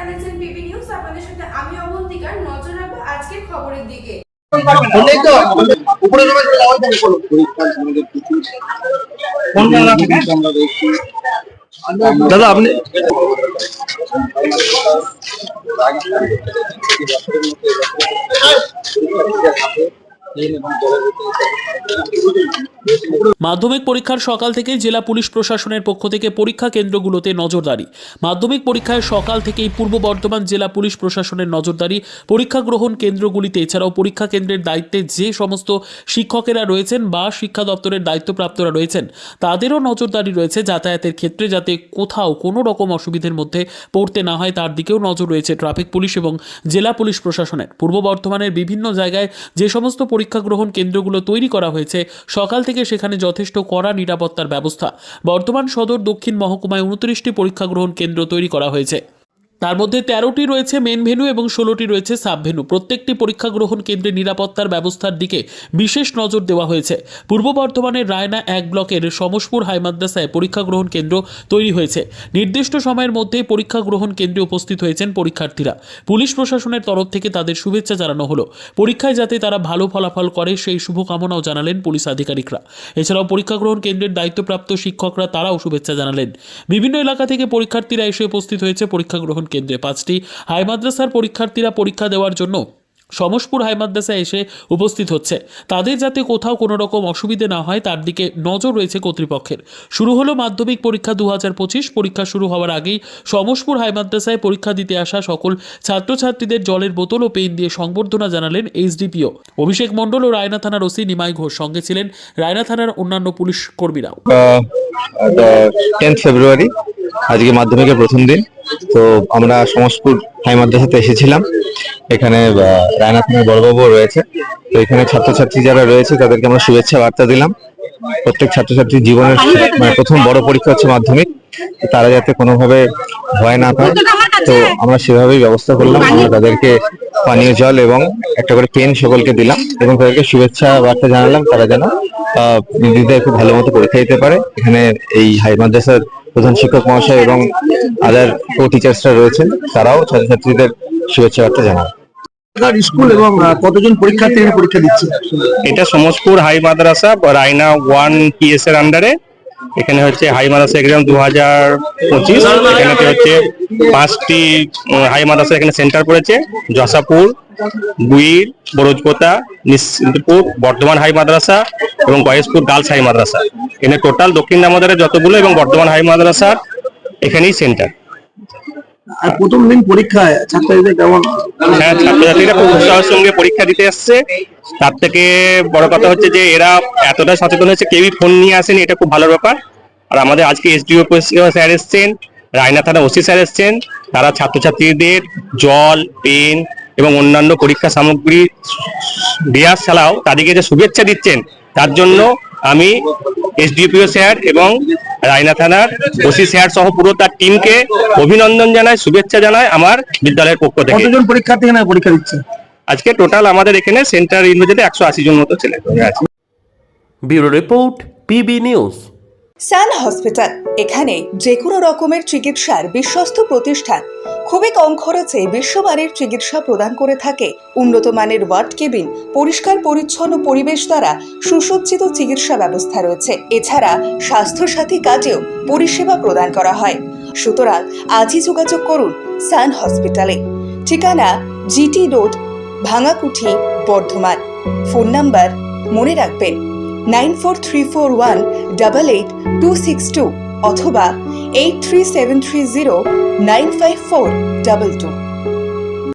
দেখছেন PB news. আপনাদের সাথে আমি অবন্তিকার। নজর রাখবো আজকের খবরের দিকে। দাদা আপনি মাধ্যমিক পরীক্ষার সকাল থেকে জেলা পুলিশ প্রশাসনের পক্ষ থেকে পরীক্ষা কেন্দ্রগুলোতে নজরদারি। মাধ্যমিক পরীক্ষায় সকাল থেকেই পূর্ব বর্ধমান জেলা পুলিশ প্রশাসনের নজরদারি পরীক্ষা গ্রহণ কেন্দ্রগুলিতে। এছাড়াও পরীক্ষা কেন্দ্রের দায়িত্বে যে সমস্ত শিক্ষকেরা রয়েছেন বা শিক্ষা দপ্তরের দায়িত্বপ্রাপ্তরা রয়েছেন তাদেরও নজরদারি রয়েছে। যাতায়াতের ক্ষেত্রে যাতে কোথাও কোনো রকম অসুবিধার মধ্যে পড়তে না হয় তার দিকেও নজর রয়েছে ট্রাফিক পুলিশ এবং জেলা পুলিশ প্রশাসনের। পূর্ব বর্ধমানের বিভিন্ন জায়গায় যে সমস্ত পরীক্ষা গ্রহণ কেন্দ্রগুলো তৈরি করা হয়েছে সকাল থেকে সেখানে যথেষ্ট কড়া নিরাপত্তার ব্যবস্থা। বর্ধমান সদর দক্ষিণ মহকুমায় 29টি পরীক্ষা গ্রহণ কেন্দ্র তৈরি করা হয়েছে। তার মধ্যে 13টি রয়েছে মেন ভেন্যু এবং 16টি রয়েছে সাব ভেন্যু। প্রত্যেকটি পরীক্ষা গ্রহণ কেন্দ্রে নিরাপত্তার ব্যবস্থার দিকে বিশেষ নজর দেওয়া হয়েছে। পূর্ব বর্ধমানের রায়না 1 ব্লকের সমসপুর হাই মাদ্রাসায় পরীক্ষা গ্রহণ কেন্দ্র তৈরি হয়েছে। নির্দিষ্ট সময়ের মধ্যে পরীক্ষা গ্রহণ কেন্দ্রে উপস্থিত হয়েছেন পরীক্ষার্থীরা। পুলিশ প্রশাসনের তরফ থেকে তাদের শুভেচ্ছা জানানো হলো। পরীক্ষায় যাতে তারা ভালো ফলাফল করে সেই শুভকামনাও জানালেন পুলিশ আধিকারিকরা। এছাড়াও পরীক্ষা গ্রহণ কেন্দ্রের দায়িত্বপ্রাপ্ত শিক্ষকরা তারাও শুভেচ্ছা জানালেন। বিভিন্ন এলাকা থেকে পরীক্ষার্থীরা এসে উপস্থিত হয়েছে পরীক্ষা গ্রহণ কেন্দ্রে। 5টি হাই মাদ্রাসার পরীক্ষার্থীরা পরীক্ষা দেওয়ার জন্য সমসপুর হাই মাদ্রাসায় এসে উপস্থিত হচ্ছে। তাদের যাতে কোথাও কোনো রকম অসুবিধে না হয় তার দিকে নজর রয়েছে কর্তৃপক্ষের। শুরু হলো মাধ্যমিক পরীক্ষা 2025। পরীক্ষা শুরু হওয়ার আগেই সমসপুর হাই মাদ্রাসায় পরীক্ষা দিতে আসা সকল ছাত্রছাত্রীদের জলের বোতল ও পেন দিয়ে সংবর্ধনা জানালেন এসডিপিও অভিষেক মণ্ডল ও রায়না থানার ওসি নিমাই ঘোষ। সঙ্গে ছিলেন রায়না থানার অন্যান্য পুলিশ কর্মীরাও। 10 ফেব্রুয়ারি আজকে মাধ্যমিকের প্রথম দিন। তো আমরা সমসপুর হাই মাদ্রাসাতে এসেছিলাম। এখানে রায়না থানার বড়বাবু রয়েছে। তো এখানে ছাত্রছাত্রী যারা রয়েছে তাদেরকে আমরা শুভেচ্ছা বার্তা দিলাম। প্রত্যেক ছাত্রছাত্রীর জীবনের প্রথম বড় পরীক্ষা হচ্ছে মাধ্যমিক। তারা যাতে কোনোভাবে ভয় না পায় তো আমরা সেভাবেই ব্যবস্থা করলাম। আমরা তাদেরকে পানীয় জল এবং একটা করে পেন সকলকে দিলাম এবং তাদেরকে শুভেচ্ছা বার্তা জানালাম তারা যেন নির্দ্বিধায় খুব ভালো মতো পরীক্ষা দিতে পারে। এখানে এই হাই মাদ্রাসার প্রধান শিক্ষক মহাশয় এবং আদার কো টিচার্সরা রয়েছেন, তারাও ছাত্রছাত্রীদের শুভেচ্ছা বার্তা জানান। স্কুল এবং কতজন পরীক্ষার্থী পরীক্ষা দিচ্ছে? এটা সমসপুর হাই মাদ্রাসা রায়না 1 PS এর আন্ডারে। এখানে হচ্ছে হাই মাদ্রাসা এক্সাম 2025। এখানে হচ্ছে 5টি হাই মাদ্রাসা এখানে সেন্টার পড়েছে: যশাপুর, বুইর, বরজপোতা, নিশ্চিন্তপুর, বর্ধমান হাই মাদ্রাসা এবং গয়েশপুর গার্লস হাই মাদ্রাসা। এখানে টোটাল দক্ষিণ দামোদরের যতগুলো এবং বর্ধমান হাই মাদ্রাসার এখানেই সেন্টার। আর প্রথম দিন পরীক্ষায় ছাত্রছাত্রীদের কেমন? হ্যাঁ, ছাত্রছাত্রীরা খুব উৎসাহের সঙ্গে পরীক্ষা দিতে আসছে। তার থেকে বড় কথা হচ্ছে যে এরা এতটা সচেতন হচ্ছে, কেউই ফোন নিয়ে আসেনি, এটা খুব ভালো ব্যাপার। আর আমাদের আজকে এসডিও স্যার এসছেন, রায়না থানা ওসি স্যার এসছেন। তারা ছাত্রছাত্রীদের জল, পেন এবং অন্যান্য পরীক্ষা সামগ্রী দেওয়ার ছাড়াও তাদেরকে যে শুভেচ্ছা দিচ্ছেন তার জন্য আমি এসডিপিও স্যার এবং রায়না থানার ওসি স্যার সহ পুরো তার টিমকে অভিনন্দন জানাই, শুভেচ্ছা জানাই আমার বিদ্যালয়ের পক্ষ থেকে। কতজন পরীক্ষার্থী এখানে পরীক্ষা দিচ্ছে? আজকে টোটাল আমাদের এখানে সেন্টার ইউনিভার্সিটিতে 180 জন মতো ছেলে আছে। Bureau report PB news. Sun hospital, এখানে যে কোনো রকমের চিকিৎসার বিশ্বস্ত প্রতিষ্ঠান। খুবই কম খরচে বিশ্বমানের চিকিৎসা প্রদান করে থাকে। উন্নত মানের ওয়ার্ড কেবিন, পরিষ্কার পরিচ্ছন্ন পরিবেশ দ্বারা সুসজ্জিত চিকিৎসা ব্যবস্থা রয়েছে। এছাড়া স্বাস্থ্যসাথী কাজেও পরিষেবা প্রদান করা হয়। সুতরাং আজই যোগাযোগ করুন সান হসপিটালে। ঠিকানা GT road, Bhangakuthi, Bardhaman. Phone number মনে রাখবেন 9434188262 অথবা 83730954222।